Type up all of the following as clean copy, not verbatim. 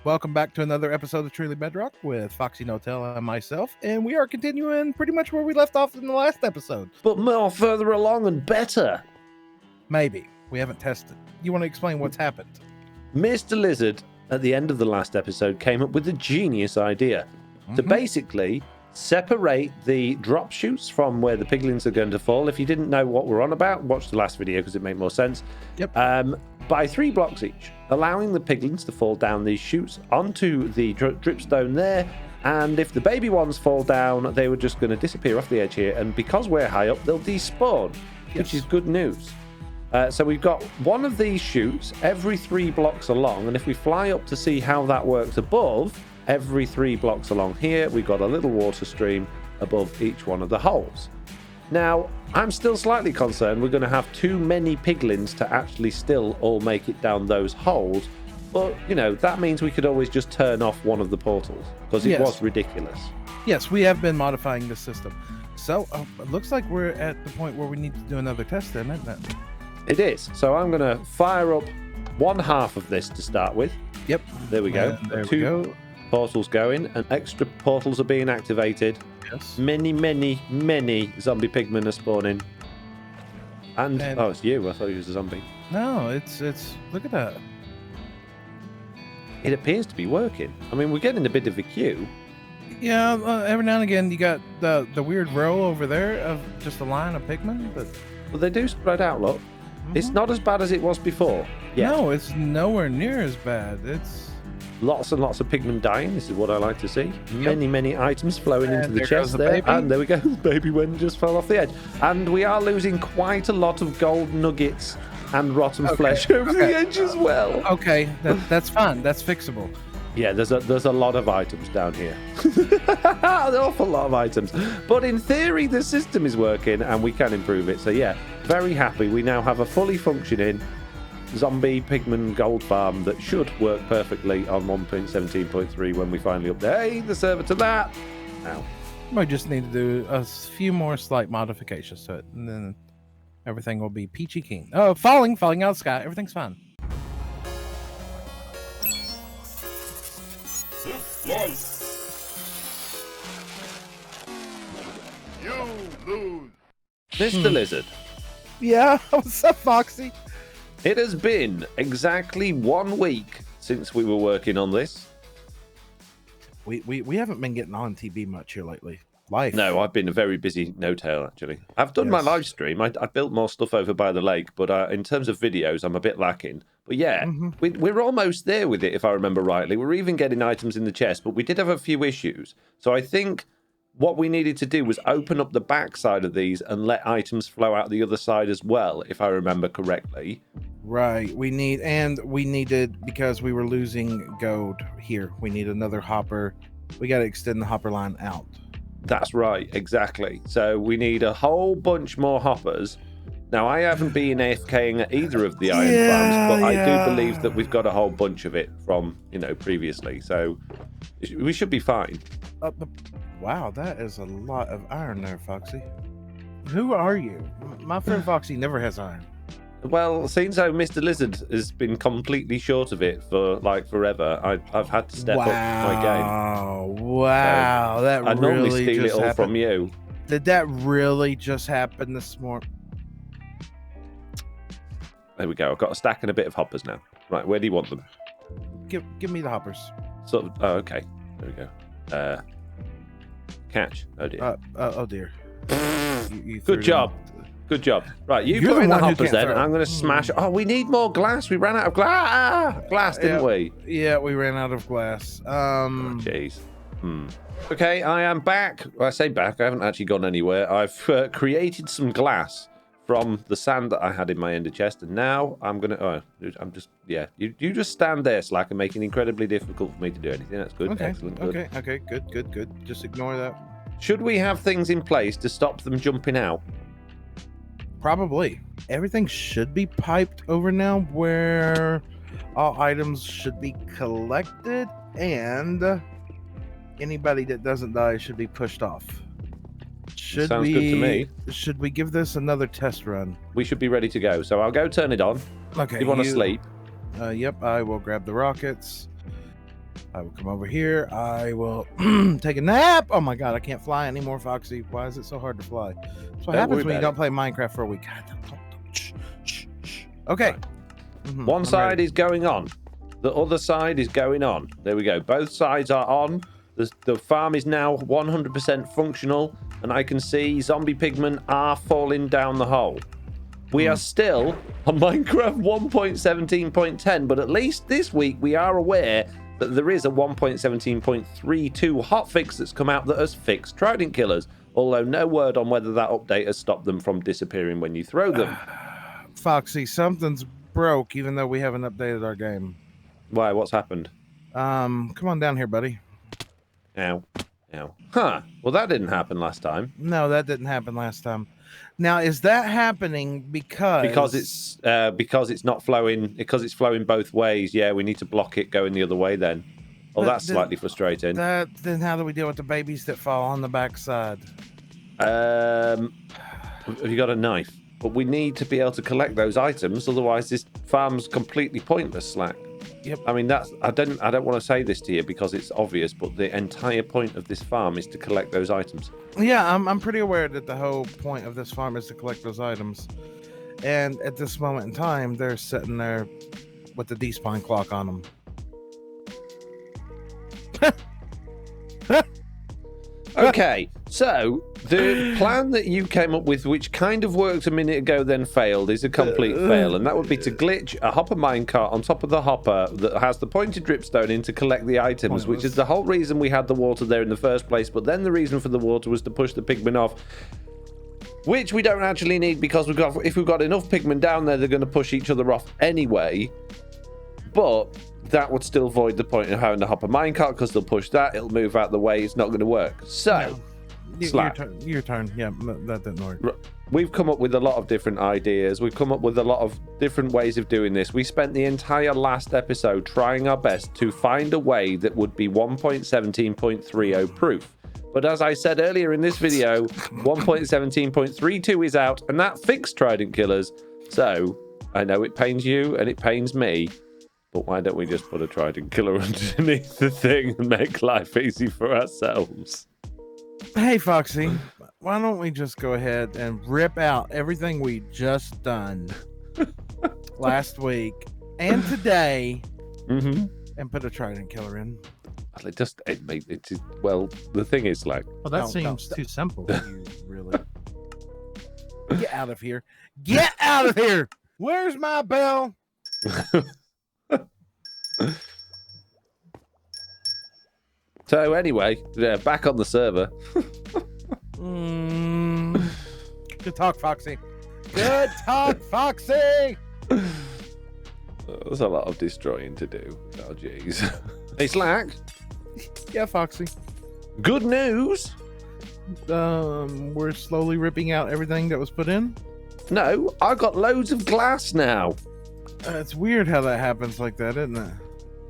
Welcome back to another episode of Truly Bedrock with FoxyNoTail and myself, and we are continuing pretty much where we left off in the last episode. But more further along and better. Maybe. We haven't tested. You want to explain what's happened? Mr. Lizard, at the end of the last episode, came up with a genius idea to basically separate the drop chutes from where the piglins are going to fall. If you didn't know what we're on about, watch the last video because it made more sense. Yep. By 3 blocks each, allowing the piglins to fall down these chutes onto the dripstone there. And if the baby ones fall down, they were just going to disappear off the edge here. And because we're high up, they'll despawn, which is good news. So we've got one of these chutes every 3 blocks along. And if we fly up to see how that works above, every 3 blocks along here, we've got a little water stream above each one of the holes. Now, I'm still slightly concerned we're going to have too many piglins to actually still all make it down those holes. But, you know, that means we could always just turn off one of the portals because it was ridiculous. Yes, we have been modifying the system. So, it looks like we're at the point where we need to do another test then, isn't it? It is. So I'm going to fire up one half of this to start with. Yep. There we go. There we 2 go. portals going and extra portals are being activated. Yes. Many zombie pigmen are spawning. And oh, it's you. I thought you was a zombie. No, it's look at that. It appears to be working. I mean, we're getting a bit of a queue. Yeah, every now and again you got the weird row over there of just a line of pigmen, but Well, they do spread out, look. It's not as bad as it was before. No, it's nowhere near as bad. It's Lots and lots of pigmen dying. This is what I like to see. Many items flowing into the chest there. Baby. And there we go. The baby one just fell off the edge. And we are losing quite a lot of gold nuggets and rotten flesh over the edge as well. Okay, that's fine. That's fixable. Yeah, there's a lot of items down here. An awful lot of items. But in theory, the system is working and we can improve it. So yeah, very happy. We now have a fully functioning zombie pigman gold farm that should work perfectly on 1.17.3 when we finally update the server to that. Now, We just need to do a few more slight modifications to it, and then everything will be peachy keen. Oh, falling out of the sky. Everything's fine. You lose. Mr. Lizard, Yeah, what's up, Foxy? it has been exactly 1 week since we were working on this. We haven't been getting on TV much here lately. Life. No, I've been a very busy no-tail, actually. I've done my live stream. I built more stuff over by the lake, but in terms of videos, I'm a bit lacking. But yeah, we're almost there with it, if I remember rightly. We're even getting items in the chest, but we did have a few issues. So I think what we needed to do was open up the back side of these and let items flow out the other side as well, if I remember correctly. Right. We needed, because we were losing gold here, we need another hopper. We got to extend the hopper line out. That's right, exactly. So we need a whole bunch more hoppers. Now, I haven't been AFKing at either of the iron farms, but I do believe that we've got a whole bunch of it from, previously. So we should be fine. Wow, that is a lot of iron there, Foxy. Who are you? My friend Foxy never has iron. Well, since Mr. Lizard has been completely short of it for like forever, I've had to step up my game. Wow, So that I really normally steal it just all happened. from you. Did that really just happen this morning? There we go. I've got a stack and a bit of hoppers now. Right, where do you want them? Give me the hoppers. Sort of. Oh, okay. There we go. Catch. Oh dear. Oh dear. You Good job. Good job. Right, you You're put the in the one who hoppers can't then. throw. I'm going to smash. Oh, we need more glass. We ran out of glass, didn't we? Yeah, we ran out of glass. Jeez. Okay, I am back. Well, I say back. I haven't actually gone anywhere. I've created some glass from the sand that I had in my ender chest, and now I'm gonna. Oh, I'm just. Yeah, you just stand there, Slack, and make it incredibly difficult for me to do anything. That's good. Okay. Excellent. Good. Okay. Good. Just ignore that. Should we have things in place to stop them jumping out? Probably. Everything should be piped over now where all items should be collected, and anybody that doesn't die should be pushed off. Sounds good to me. Should we give this another test run? We should be ready to go. So I'll go turn it on. Okay. You want to sleep? Yep, I will grab the rockets. I will come over here. I will take a nap. Oh my god, I can't fly anymore, Foxy. Why is it so hard to fly? That's what happens when you don't play Minecraft for a week. God, shh. Okay. Right. One side is going on. The other side is going on. There we go. Both sides are on. The farm is now 100% functional, and I can see zombie pigmen are falling down the hole. We are still on Minecraft 1.17.10, but at least this week we are aware that there is a 1.17.32 hotfix that's come out that has fixed trident killers, although no word on whether that update has stopped them from disappearing when you throw them. Foxy, something's broke, even though we haven't updated our game. Why? What's happened? Come on down here, buddy. Ow. Huh. Well, that didn't happen last time. No, that didn't happen last time. Now, is that happening because it's not flowing, because it's flowing both ways? Yeah, we need to block it going the other way then. Oh, that's slightly frustrating. Then how do we deal with the babies that fall on the backside? Have you got a knife? But we need to be able to collect those items, otherwise this farm's completely pointless, Slack. Yep. I mean, I don't want to say this to you because it's obvious, but the entire point of this farm is to collect those items. Yeah, I'm pretty aware that the whole point of this farm is to collect those items. And at this moment in time, they're sitting there with the despawn clock on them. Okay, so the plan that you came up with, which kind of worked a minute ago then failed, is a complete fail, and that would be to glitch a hopper minecart on top of the hopper that has the pointed dripstone in to collect the items, which is the whole reason we had the water there in the first place. But then the reason for the water was to push the pigmen off, which we don't actually need, because if we've got enough pigmen down there, they're going to push each other off anyway. But that would still void the point of having to hop a minecart, because they'll push that, it'll move out the way, it's not going to work. So, Slack. Your turn. Yeah, that didn't work. We've come up with a lot of different ideas. We've come up with a lot of different ways of doing this. We spent the entire last episode trying our best to find a way that would be 1.17.30 proof. But as I said earlier in this video, 1.17.32 is out, and that fixed trident killers. So, I know it pains you and it pains me, but why don't we just put a trident killer underneath the thing and make life easy for ourselves? Hey, Foxy, why don't we just go ahead and rip out everything we just done last week and today and put a trident killer in? Well, the thing is, like... Well, that seems too simple. You really... Get out of here. Get out of here! Where's my bell? So anyway, back on the server. Good talk, Foxy. Good talk, Foxy. There's a lot of destroying to do. Oh, jeez. Hey, Slack. Yeah, Foxy. Good news. We're slowly ripping out everything that was put in. No, I got loads of glass now. It's weird how that happens like that, isn't it?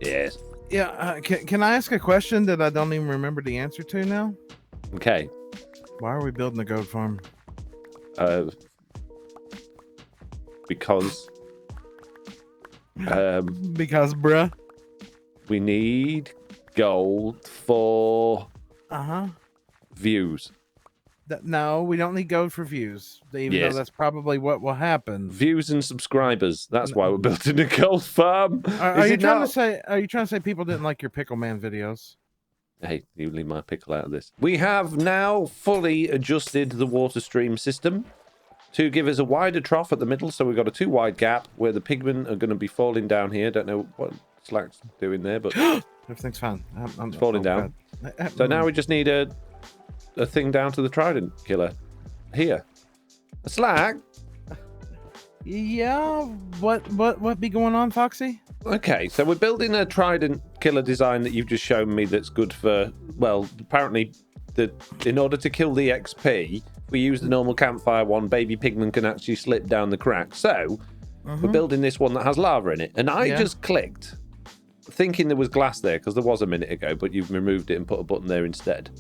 Yes. Yeah, can I ask a question that I don't even remember the answer to now? Okay. Why are we building a goat farm? Because bruh. We need gold for views. No, we don't need gold for views, even though that's probably what will happen. Views and subscribers. That's why we're building a gold farm. Are you trying to say people didn't like your Pickle Man videos? Hey, you leave my pickle out of this. We have now fully adjusted the water stream system to give us a wider trough at the middle. So we've got a 2 wide gap where the pigmen are going to be falling down here. Don't know what Slack's doing there, but everything's fine. I'm falling down. So now we just need a thing down to the trident killer here. A Slack. Yeah. What be going on, Foxy? Okay, so we're building a trident killer design that you've just shown me that's good for, well, apparently in order to kill the XP, if we use the normal campfire one, baby pigmen can actually slip down the crack. So we're building this one that has lava in it. And I just clicked thinking there was glass there because there was a minute ago, but you've removed it and put a button there instead.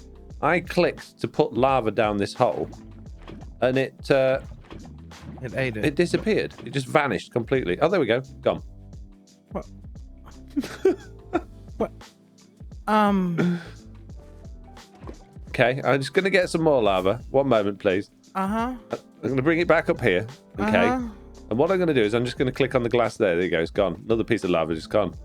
I clicked to put lava down this hole, and it ate it. It disappeared. It just vanished completely. Oh, there we go. Gone. What? What? Okay, I'm just going to get some more lava. One moment, please. Uh-huh. I'm going to bring it back up here. Okay. Uh-huh. And what I'm going to do is I'm just going to click on the glass there. There you go. It's gone. Another piece of lava just gone.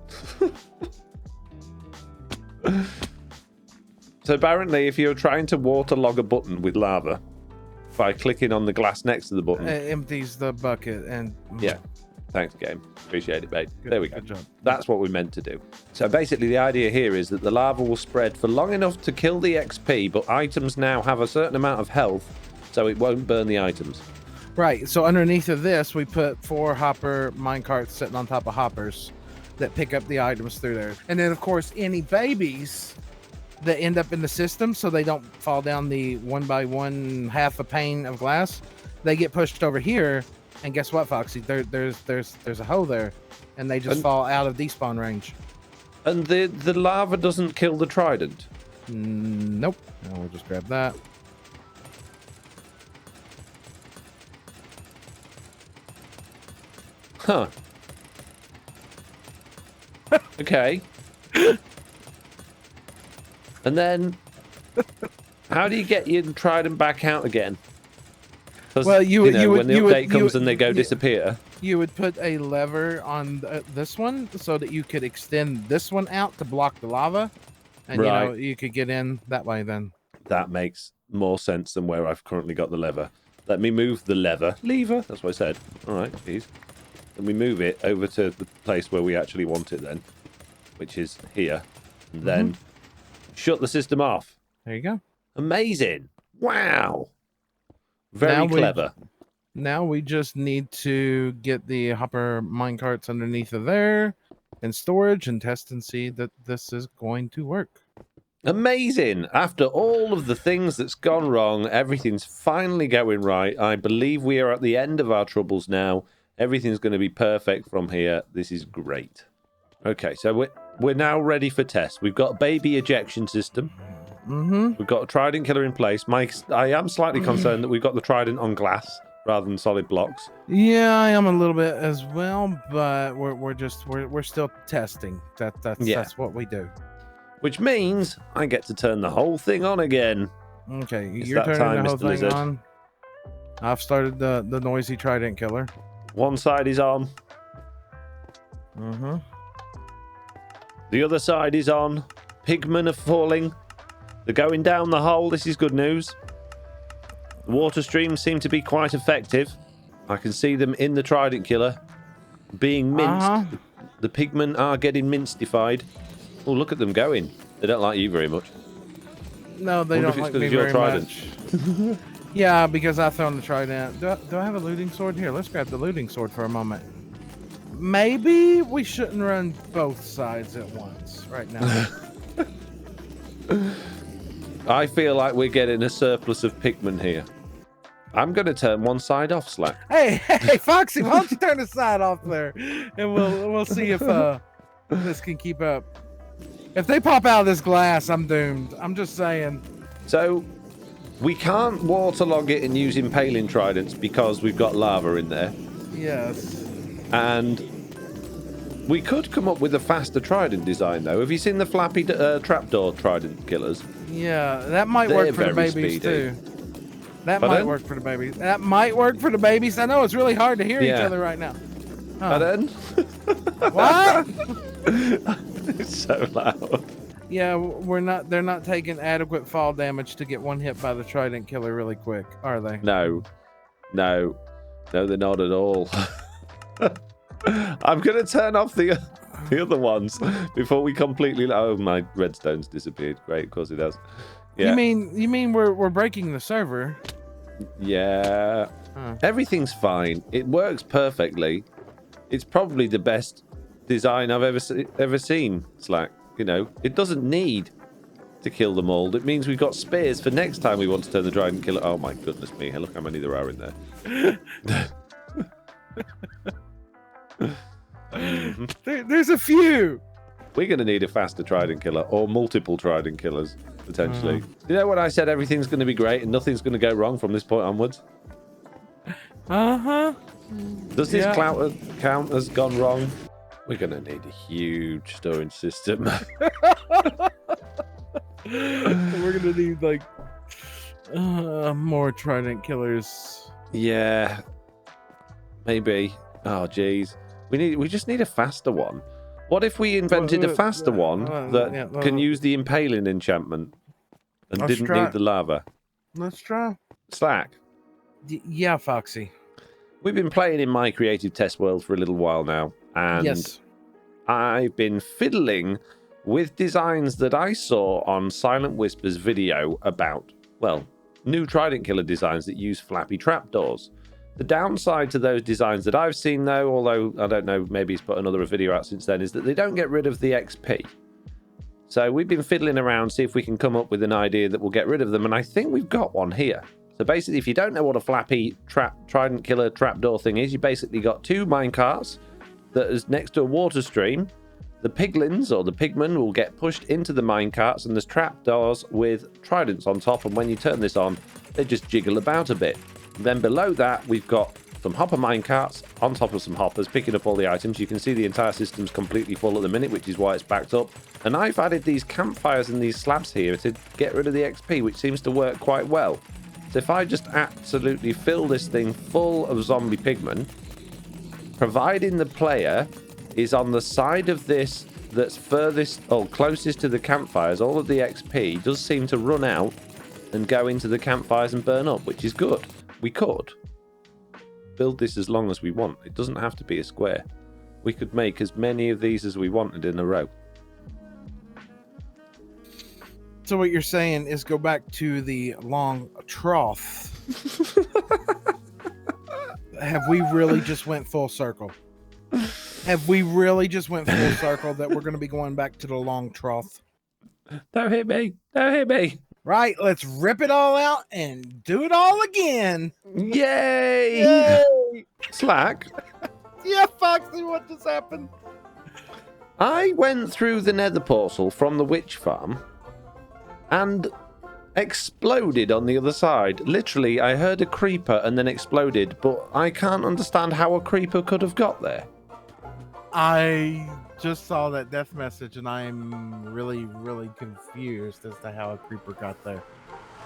So apparently, if you're trying to waterlog a button with lava by clicking on the glass next to the button, It empties the bucket and yeah. Thanks, game. Appreciate it, mate. There we go. Good job. That's what we meant to do. So basically, the idea here is that the lava will spread for long enough to kill the XP, but items now have a certain amount of health, so it won't burn the items. Right. So underneath of this, we put 4 hopper minecarts sitting on top of hoppers that pick up the items through there. And then, of course, any babies that end up in the system, so they don't fall down the 1x1 half a pane of glass, they get pushed over here. And guess what, Foxy? There's a hole there, and they just fall out of despawn range. And the lava doesn't kill the trident. Nope. And we'll just grab that. Huh. Okay. And then, how do you get your trident back out again? Well, you know, when the update comes and they go disappear. You would put a lever on this one so that you could extend this one out to block the lava, and Right. you know you could get in that way. Then That makes more sense than where I've currently got the lever. Let me move the lever. Lever. That's what I said. All right, please. Let me move it over to the place where we actually want it then, which is here, and then shut the system off. there you go. Amazing! Wow. Very Now clever. Now we just need to get the hopper minecarts underneath of there and storage and test and see that this is going to work. Amazing! After all of the things that's gone wrong, everything's finally going right. I believe we are at the end of our troubles now. Everything's going to be perfect from here. This is great. Okay, so we're now ready for test. We've got a baby ejection system. We've got a trident killer in place. I am slightly concerned that we've got the trident on glass rather than solid blocks. Yeah, I am a little bit as well, but we're still testing. That's what we do. Which means I get to turn the whole thing on again. Okay, It's you're that turning time, the whole Mr. thing Lizard. on. I've started the noisy trident killer. One side is on. The other side is on. Pigmen are falling. They're going down the hole. This is good news. The water streams seem to be quite effective. I can see them in the trident killer being minced. The pigmen are getting mincedified. Oh, look at them going. They don't like you very much. No, they Wonder don't if like it's 'cause me of your very trident. much. Yeah, because I thrown the trident. Do I have a looting sword here? Let's grab the looting sword for a moment. Maybe we shouldn't run both sides at once right now. I feel like we're getting a surplus of pigmen here. I'm going to turn one side off, Slack. hey, Foxy, why don't you turn the side off there, and we'll see if this can keep up. If they pop out of this glass, I'm doomed. I'm just saying. So, we can't waterlog it and use impaling tridents because we've got lava in there. Yes. And we could come up with a faster trident design, though. Have you seen the flappy trapdoor trident killers? Yeah, that might They're work for the very babies speedy. too. That Pardon? might work for the babies. That might work for the babies. I know it's really hard to hear each Yeah. other right now. And then What? it's so loud. Yeah, they're not taking adequate fall damage to get one hit by the trident killer really quick, are they? No, they're not at all. I'm gonna turn off the other ones before we completely. Oh, my redstone's disappeared. Great, of course it has. Yeah. You mean we're breaking the server? Yeah. Huh. Everything's fine. It works perfectly. It's probably the best design I've ever seen. Slack. You know, it doesn't need to kill the mold. It means we've got spares for next time we want to turn the trident killer. Oh my goodness me! Look how many there are in there. There's a few. We're going to need a faster trident killer or multiple trident killers, potentially. You know when I said everything's going to be great and nothing's going to go wrong from this point onwards? Does this count as gone wrong? We're going to need a huge storage system. We're gonna need like more trident killers. Yeah, maybe. Oh, geez. We just need a faster one. What if we invented a faster one that can use the impaling enchantment and didn't need the lava? Let's try. Slack. Yeah, Foxy. We've been playing in my creative test world for a little while now, and Yes. I've been fiddling with designs that I saw on Silent Whisper's video about, well, new trident killer designs that use flappy trapdoors. The downside to those designs that I've seen, though, although I don't know, maybe he's put another video out since then, is that they don't get rid of the XP. So we've been fiddling around, see if we can come up with an idea that will get rid of them, and I think we've got one here. So basically, if you don't know what a flappy trident killer trapdoor thing is, you basically got two minecarts that is next to a water stream. The piglins or the pigmen will get pushed into the minecarts, and there's trapdoors with tridents on top, and when you turn this on, they just jiggle about a bit. Then below that, we've got some hopper minecarts on top of some hoppers, picking up all the items. You can see the entire system's completely full at the minute, which is why it's backed up. And I've added these campfires and these slabs here to get rid of the XP, which seems to work quite well. So if I just absolutely fill this thing full of zombie pigmen, providing the player is on the side of this that's furthest or closest to the campfires, all of the XP does seem to run out and go into the campfires and burn up, which is good. We could build this as long as we want. It doesn't have to be a square. We could make as many of these as we wanted in a row. So what you're saying is go back to the long trough. Have we really just went full circle? Have we really just went full circle that we're going to be going back to the long trough? Don't hit me. Don't hit me. Right, let's rip it all out and do it all again. Yay! Yay! Slack. Yeah, Foxy, what just happened? I went through the nether portal from the witch farm and exploded on the other side. Literally, I heard a creeper and then exploded, but I can't understand how a creeper could have got there. I just saw that death message and I'm really, really confused as to how a creeper got there.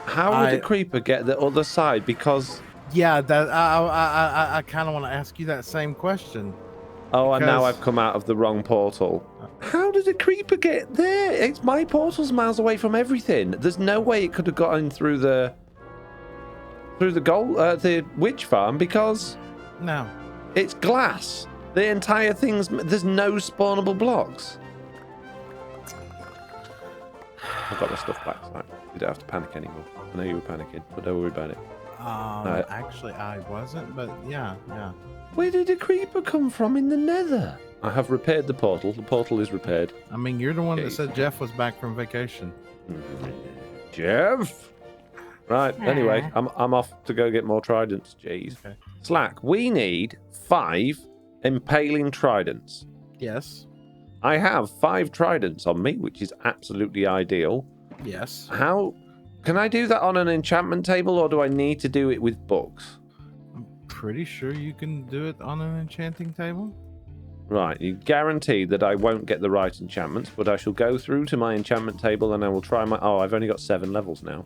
How would a creeper get the other side? Because... Yeah, that I kind of want to ask you that same question. Oh, and now Because- I've come out of the wrong portal. How did a creeper get there? It's my portal's miles away from everything. There's no way it could have gotten through the the witch farm because No. it's glass. The entire thing's there's no spawnable blocks. I've got my stuff back. Right. You don't have to panic anymore. I know you were panicking, but don't worry about it. No. Actually, I wasn't, but yeah. Where did a creeper come from in the nether? I have repaired the portal. The portal is repaired. I mean, you're the one that Okay. said Jeff was back from vacation. Jeff? Right, anyway, I'm off to go get more tridents. Jeez. Okay. Slack, we need 5 impaling tridents. Yes. I have 5 tridents on me, which is absolutely ideal. Yes. How can I do that on an enchantment table, or do I need to do it with books? I'm pretty sure you can do it on an enchanting table. Right, you guarantee that I won't get the right enchantments, but I shall go through to my enchantment table and I will try my... Oh, I've only got 7 levels now.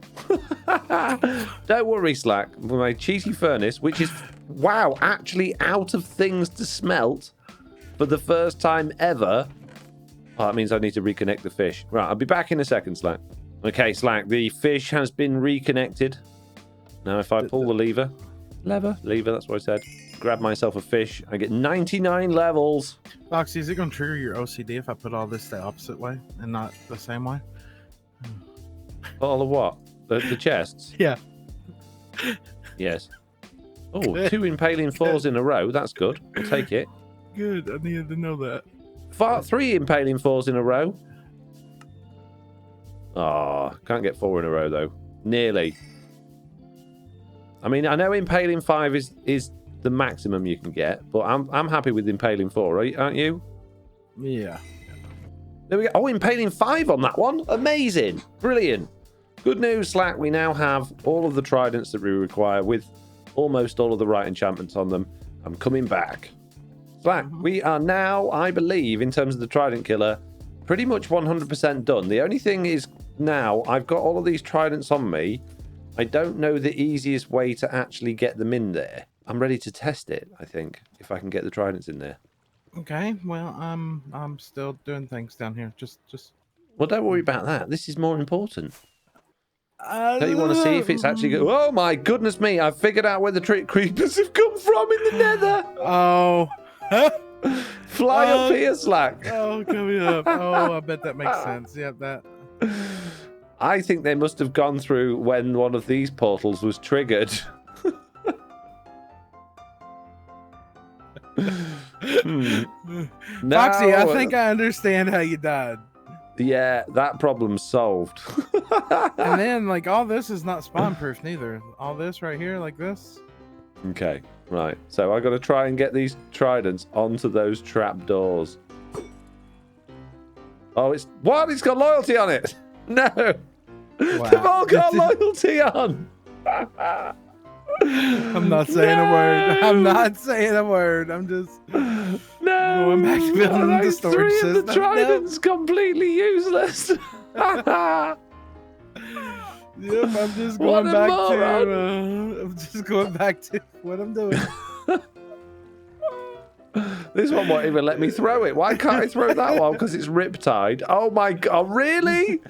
Don't worry, Slack. My cheaty furnace, which is, wow, actually out of things to smelt for the first time ever. Oh, that means I need to reconnect the fish. Right, I'll be back in a second, Slack. Okay, Slack, the fish has been reconnected. Now, if I pull the lever, that's what I said. Grab myself a fish. I get 99 levels. Foxy, is it going to trigger your OCD if I put all this the opposite way and not the same way? All of what? The chests? Yeah. Yes. Oh, 2 impaling 4s in a row. That's good. I'll take it. Good. I needed to know that. 3 impaling 4s in a row. Oh, can't get 4 in a row, though. Nearly. I mean, I know impaling 5 is the maximum you can get, but I'm happy with impaling 4, aren't you? Yeah. There we go. Oh, impaling 5 on that one. Amazing. Brilliant. Good news, Slack. We now have all of the tridents that we require with almost all of the right enchantments on them. I'm coming back. Slack, we are now, I believe, in terms of the trident killer, pretty much 100% done. The only thing is now I've got all of these tridents on me. I don't know the easiest way to actually get them in there. I'm ready to test it, I think, if I can get the tridents in there. Okay, well, I'm still doing things down here. Just. Well, don't worry about that. This is more important. Don't you want to see if it's actually good? Oh my goodness me! I've figured out where the trick creepers have come from in the nether. Oh. Fly up here, Slack. Oh, coming up. Oh, I bet that makes sense. Yeah, that. I think they must have gone through when one of these portals was triggered. Foxy, I think I understand how you died. Yeah, that problem's solved. And then, like, all this is not spawn-proof neither. All this right here, like this. Okay, right. So I got to try and get these tridents onto those trap doors. Oh, it's what? It's got loyalty on it. No, Wow. they've all got loyalty on. I'm not saying a word. I'm not saying a word. I'm just going back to building the storage three system. of the tridents completely useless. Yep, I'm just What going a back moron. to. I'm just going back to what I'm doing. This one won't even let me throw it. Why can't I throw that one? Because it's riptide. Oh my god, really?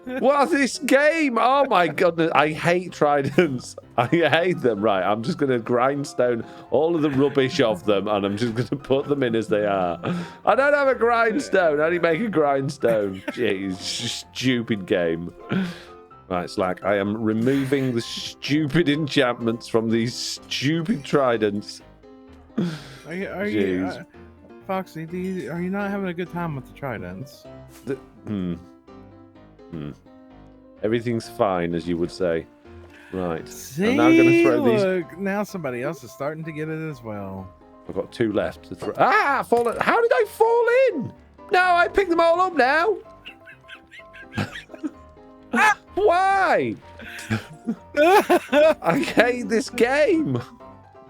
What this game? Oh my goodness, I hate tridents. I hate them. Right, I'm just going to grindstone all of the rubbish of them and I'm just going to put them in as they are. I don't have a grindstone. I only make a grindstone. Jeez, stupid game. Right, Slack, I am removing the stupid enchantments from these stupid tridents. Are you Foxy? Are you not having a good time with the tridents? Everything's fine, as you would say. Right. See, I'm now going to throw look, these. now somebody else is starting to get it as well. I've got 2 left to throw. Ah, fallen. How did I fall in? No, I picked them all up now. Why? I hate this game.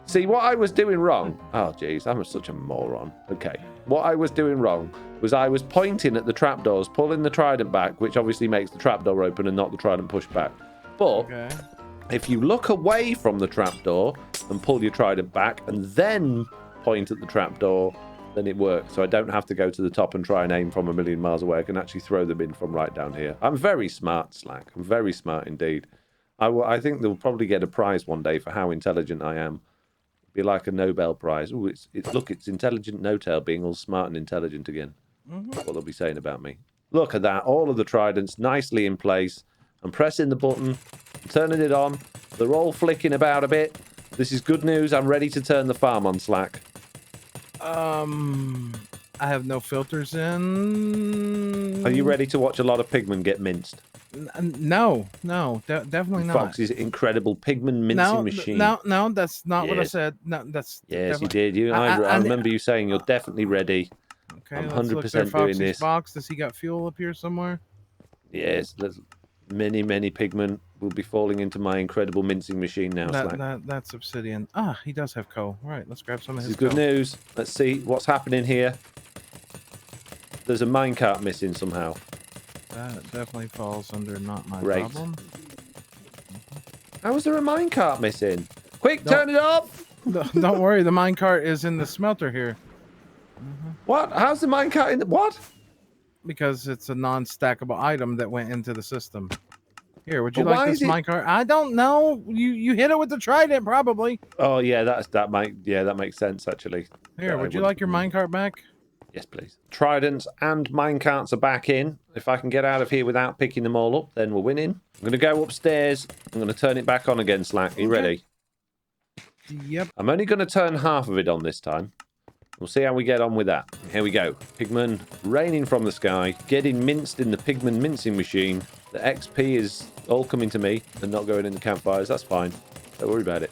See, what I was doing wrong. Oh, jeez, I'm such a moron. Okay. What I was doing wrong was I was pointing at the trapdoors, pulling the trident back, which obviously makes the trapdoor open and not the trident push back. But if you look away from the trapdoor and pull your trident back and then point at the trapdoor, then it works. So I don't have to go to the top and try and aim from a million miles away. I can actually throw them in from right down here. I'm very smart, Slack. I'm very smart indeed. I think they'll probably get a prize one day for how intelligent I am. Be like a Nobel Prize. Ooh, look, it's Intelligent No-Tail being all smart and intelligent again. That's what they'll be saying about me. Look at that. All of the tridents nicely in place. I'm pressing the button, turning it on. They're all flicking about a bit. This is good news. I'm ready to turn the farm on, Slack. I have no filters in. Are you ready to watch a lot of pigmen get minced? No, definitely not. Foxy's incredible pigmen mincing machine. No, that's not what I Yes. said. No, that's Yes, you did. I remember you saying you're definitely ready. Okay, I'm let's look 100% through doing Foxy's this. box. Does he got fuel up here somewhere? Yes, many pigmen will be falling into my incredible mincing machine now. Slack. That's obsidian. Ah, he does have coal. All right, let's grab some of This his is good coal. news. Let's see what's happening here. There's a minecart missing somehow. That definitely falls under not my Great. problem. How is there a minecart missing? Quick, turn it off! Don't worry, the minecart is in the smelter here. What? How's the minecart in the... What? Because it's a non-stackable item that went into the system. Here, would you But why like this is it- minecart? I don't know. You hit it with the trident, probably. Oh, yeah, that makes sense, actually. Here, Yeah, would you wouldn't- like your minecart back? Yes, please. Tridents and minecarts are back in. If I can get out of here without picking them all up, then we're winning. I'm going to go upstairs. I'm going to turn it back on again, Slack. Are you ready? Yep. I'm only going to turn half of it on this time. We'll see how we get on with that. Here we go. Pigmen raining from the sky, getting minced in the pigmen mincing machine. The XP is all coming to me and not going in the campfires. That's fine. Don't worry about it.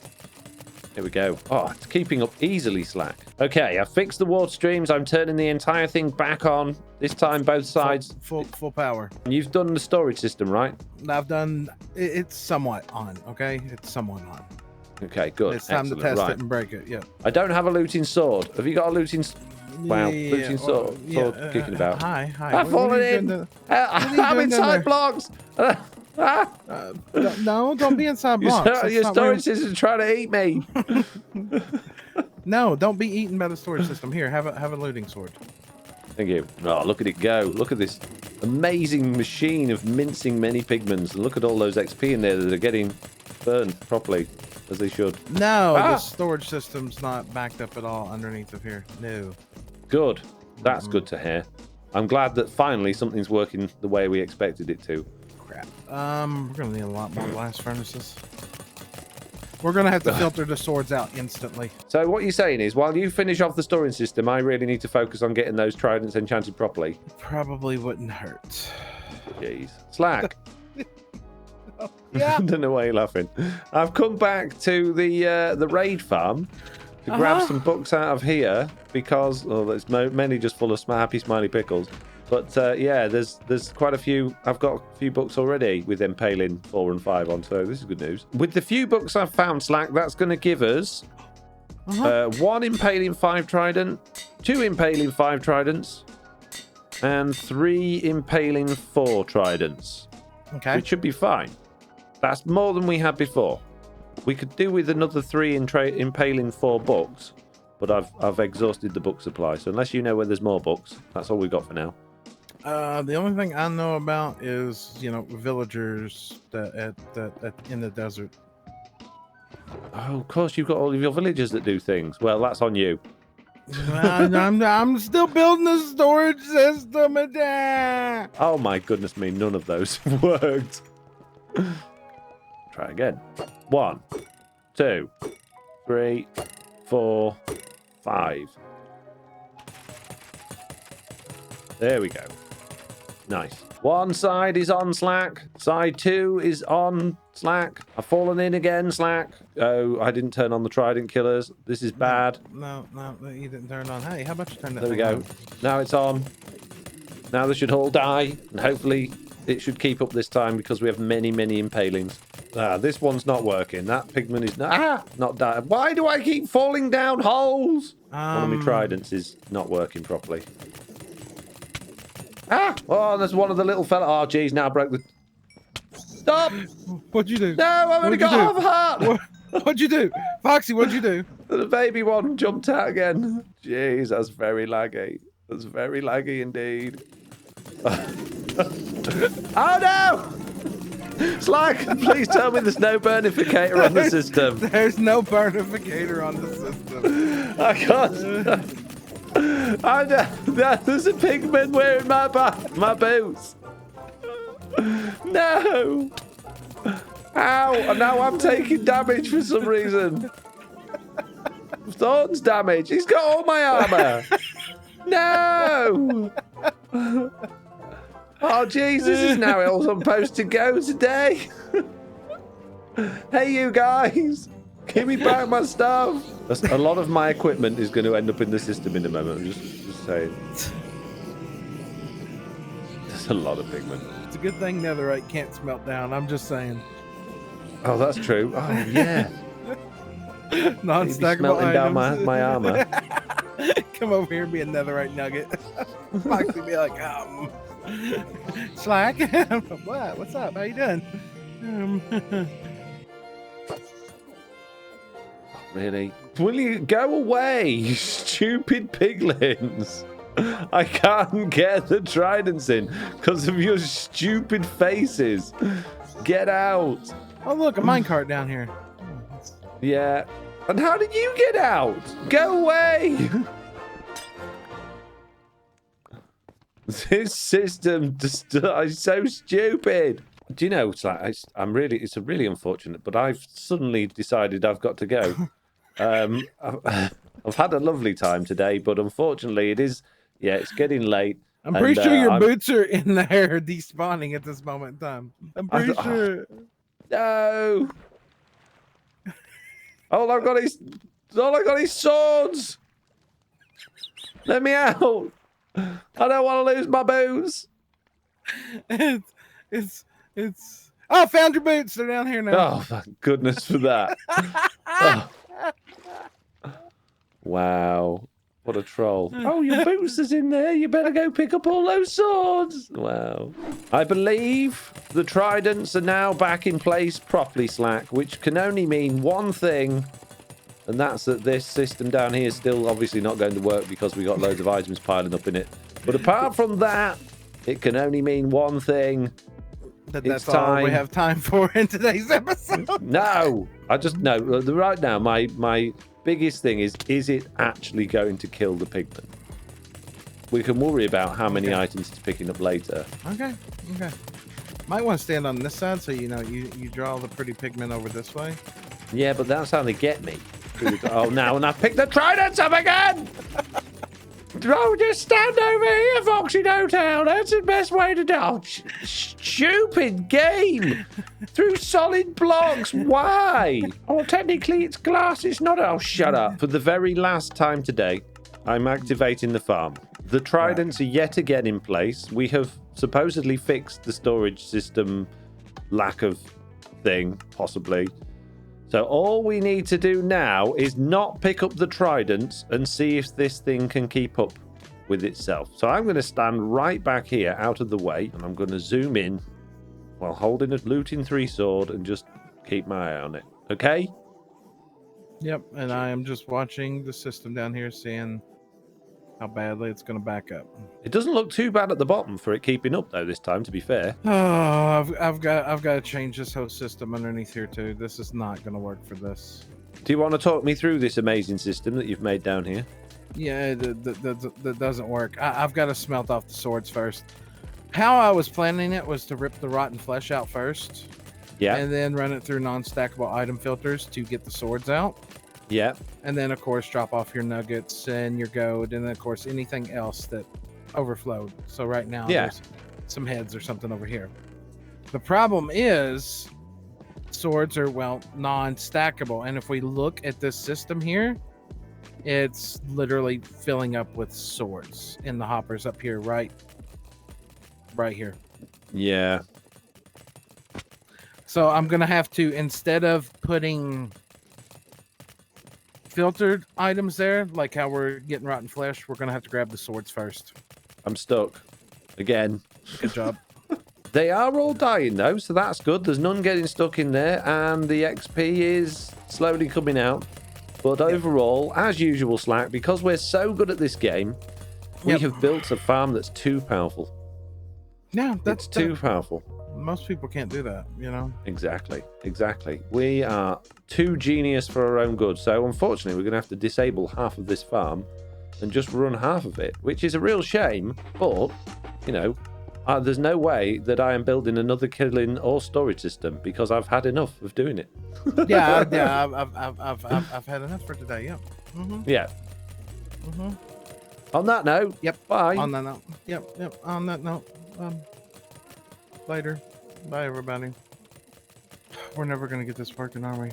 Here we go. Oh, it's keeping up easily, Slack. Okay, I've fixed the water streams. I'm turning the entire thing back on. This time, both sides. Full power. You've done the storage system, right? I've done. It's somewhat on. Okay, it's somewhat on. Okay, good. It's time Excellent. to test Right. it and break it. Yep. I don't have a looting sword. Have you got a looting... Wow, Yeah, Lucian sword kicking about. Hi. I've fallen in. I'm inside blocks. No, don't be inside blocks. Your storage system is trying to eat me. No, don't be eaten by the storage system. Here, have a looting sword. Thank you. Oh, look at it go. Look at this amazing machine of mincing many pigments. And look at all those XP in there that are getting burned properly, as they should. No, the storage system's not backed up at all underneath of here. No. Good. That's good to hear. I'm glad that finally something's working the way we expected it to. Crap. We're gonna need a lot more blast furnaces. We're gonna have to filter the swords out instantly. So what you're saying is, while you finish off the storing system, I really need to focus on getting those tridents enchanted properly. Probably wouldn't hurt. Jeez. Slack. Yeah. I don't know why you're laughing. I've come back to the raid farm to grab some books out of here because there's many just full of happy smiley pickles. But yeah, there's quite a few. I've got a few books already with Impaling 4 and 5 on, so this is good news. With the few books I've found, Slack, that's going to give us 1 Impaling 5 trident, 2 Impaling 5 tridents, and 3 Impaling 4 tridents. Okay. Which should be fine. That's more than we had before. We could do with another 3 Impaling 4 books, but I've exhausted the book supply. So unless you know where there's more books, that's all we've got for now. The only thing I know about is, villagers that in the desert. Oh, of course, you've got all of your villagers that do things. Well, that's on you. I'm still building the storage system. Oh my goodness me, none of those worked. Try again. 1, 2, 3, 4, 5. There we go. Nice. One side is on Slack. Side 2 is on Slack. I've fallen in again, Slack. Oh, I didn't turn on the trident killers. This is bad. No, you didn't turn it on. Hey, how about you turn that There we thing go. on? Now it's on. Now they should all die. And hopefully it should keep up this time because we have many, many impalings. This one's not working. That pigment is not dying. Why do I keep falling down holes? One of my tridents is not working properly. Oh, there's one of the little fella. Oh, geez, now I broke the... Stop! What'd you do? No, I've only got half a heart! What'd you do? Foxy, what'd you do? The baby one jumped out again. Jeez, that's very laggy. That's very laggy indeed. Oh, no! Slack, please tell me there's no burnificator on the system. There's no burnificator on the system. I can't... there's a pigman wearing my boots. No. Ow, and now I'm taking damage for some reason. Thorns damage. He's got all my armor. No. Oh, jeez, this is now how I'm supposed to go today. Hey, you guys. Give me back my stuff. A lot of my equipment is going to end up in the system in a moment. I'm just saying. There's a lot of pigment. It's a good thing netherite can't smelt down. I'm just saying. Oh, that's true. Oh, yeah. Non-stackable smelting down items. my armor. Come over here and be a netherite nugget. Foxy be like, Slack. What? What's up? How you doing? Really? Will you go away, you stupid piglins? I can't get the tridents in because of your stupid faces. Get out. Oh, look, a minecart down here. Yeah. And how did you get out? Go away. This system is so stupid. Do you know, it's really unfortunate, but I've suddenly decided I've got to go. I've had a lovely time today, but unfortunately it's getting late. I'm pretty sure your boots are in there despawning at this moment in time. I'm pretty sure. No. All I've got is swords. Let me out. I don't want to lose my boots. It's. Oh, found your boots. They're down here now. Oh, thank goodness for that. Oh. Wow. What a troll. Oh, your boots is in there. You better go pick up all those swords. Wow. I believe the tridents are now back in place properly, Slack, which can only mean one thing. And that's that this system down here is still obviously not going to work because we got loads of items piling up in it. But apart from that, it can only mean one thing. That's all we have time for in today's episode. No, I just no. Right now, my biggest thing is it actually going to kill the pigman? We can worry about how many items it's picking up later. Okay. Might want to stand on this side so you know you draw the pretty pigmen over this way. Yeah, but that's how they get me. Oh, now and I've picked the tridents up again. Oh, just stand over here, FoxyNoTail. That's the best way to do. Oh, stupid game. Through solid blocks. Why? Oh, technically it's glass. It's not. Oh, shut up. For the very last time today, I'm activating the farm. The tridents are yet again in place. We have supposedly fixed the storage system lack of thing, possibly. So all we need to do now is not pick up the tridents and see if this thing can keep up with itself. So I'm going to stand right back here out of the way, and I'm going to zoom in while holding a looting 3 sword and just keep my eye on it. Okay? Yep, and I am just watching the system down here, seeing how badly it's going to back up. It doesn't look too bad at the bottom for it keeping up though this time, to be fair. Oh, I've got to change this whole system underneath here too. This is not going to work for this. Do you want to talk me through this amazing system that you've made down here? Yeah, that doesn't work. I've got to smelt off the swords first. How I was planning it was to rip the rotten flesh out first. Yeah. And then run it through non-stackable item filters to get the swords out. Yeah. And then, of course, drop off your nuggets and your gold. And then, of course, anything else that overflowed. So right now, there's some heads or something over here. The problem is swords are, well, non-stackable. And if we look at this system here, it's literally filling up with swords in the hoppers up here, right here. Yeah. So I'm going to have to, instead of putting filtered items there, like how we're getting rotten flesh, we're going to have to grab the swords first. I'm stuck. Again. Good job. They are all dying, though, so that's good. There's none getting stuck in there, and the XP is slowly coming out. But overall, as usual, Slack, because we're so good at this game, we have built a farm that's too powerful. Yeah, that's too powerful. Most people can't do that, you know? Exactly. We are too genius for our own good. So, unfortunately, we're going to have to disable half of this farm and just run half of it, which is a real shame. But, you know, there's no way that I am building another killing or storage system because I've had enough of doing it. yeah, I've had enough for today. Yeah. Mm-hmm. Yeah. Mm-hmm. On that note, bye. On that note, yep. On that note, later. Bye, everybody. We're never gonna get this working, are we?